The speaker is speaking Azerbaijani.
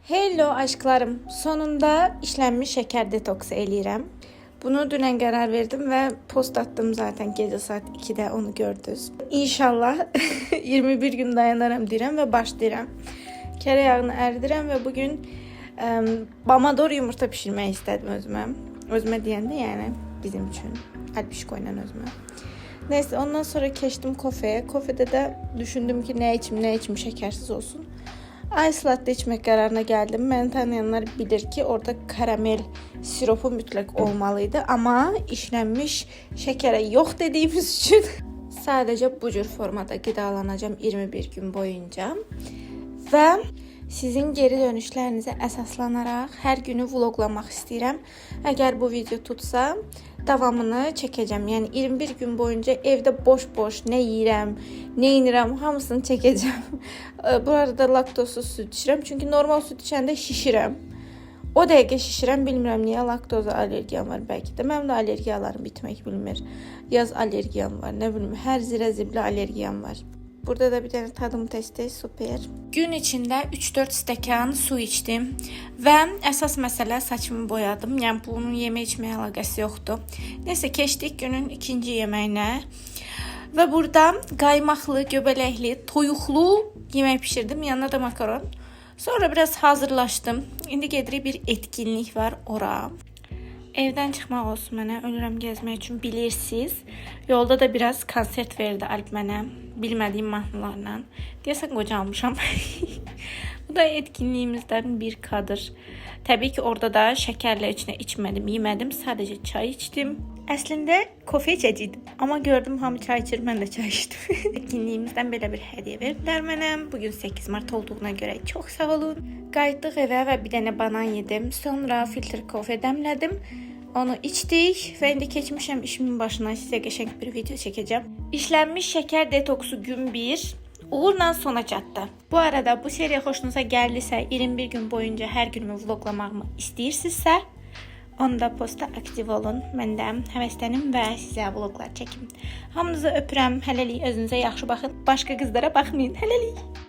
Hello aşklarım. Sonunda işlenmiş şeker detoksu eləyirəm. Bunu dünən qərar verdim və post attım zaten gecə saat 2-də onu gördünüz. İnşallah 21 gün dayanaram deyirəm və başlayıram. Kərə yağını ərdirəm və bugün Pomodor yumurta pişirmək istədim özümə. Özümə deyəndə yəni bizim üçün. Alpişko ilə özümə. Neyse ondan sonra keçdim kofeye. Kofede de düşündüm ki ne içim şekersiz olsun. Ice latte içmek kararına geldim. Beni tanıyanlar bilir ki orada karamel siropu mütləq olmalıydı. Ama işlenmiş şekere yok dediğimiz için sadece bu cür formada qidalanacağım 21 gün boyunca. Ve sizin geri dönüşlerinize əsaslanaraq hər günü vloglamaq istəyirəm. Əgər bu video tutsa davamını çəkəcəm. Yəni 21 gün boyunca evdə boş-boş nə yeyirəm, nə inirəm, hamısını çəkəcəm. Bu arada laktozsuz süd içirəm. Çünki normal süd içəndə şişirəm. O dəqiqə şişirəm, bilmirəm niyə laktoza allergiyam var bəlkə də. Mənim də allergiyalarım bitmək bilmir. Yaz allergiyam var, nə bilim, hər zirə zibli allergiyam var. Burada da bir tane tadım testi, süper. Gün içində 3-4 stəkan su içdim və əsas məsələ saçımı boyadım. Yəni bunun yemək içməyə əlaqəsi yoxdur. Neyse keçdik günün ikinci yeməyinə. Və burada qaymaqlı, göbələkli, toyuqlu yemək pişirdim. Yanına da makaron. Sonra biraz hazırlaşdım. İndi gedirik bir etkinlik var ora. Evdən çıxmaq olsun mənə, ölürəm gəzmək üçün bilirsiniz. Yolda da biraz konsert verdi Alp mənə, bilmədiyim mahnılarla. Deyəsən qocalmışam. Bu da etkinliğimizdən bir kadr. Təbii ki orada da şəkərlə içinə içmədim, yemədim, sadəcə çay içdim. Əslində kofe içəcəkdim, amma gördüm hamı çay içir, mən də çay içdim. Etkinliğimizdən belə bir hədiyyə verdilər mənə. Bugün 8 Mart olduğuna görə çox sağ olun. Qayıtdıq evə və bir dənə banan yedim. Sonra filtre kofe dəmlədim. Onu içdik və indi keçmişəm işimin başına, sizə qəşəng bir video çəkəcəm. İşlənmiş şəkər detoksu gün 1 uğurla sona çatdı. Bu arada bu seriya xoşunuza gəldisə, 21 gün boyunca hər günümü vloglamağımı istəyirsinizsə, onda posta aktiv olun. Mən də həvəslənim və sizə vloglar çəkim. Hamınızı öpürəm. Hələlik özünüzə yaxşı baxın. Başqa qızlara baxmayın. Hələlik.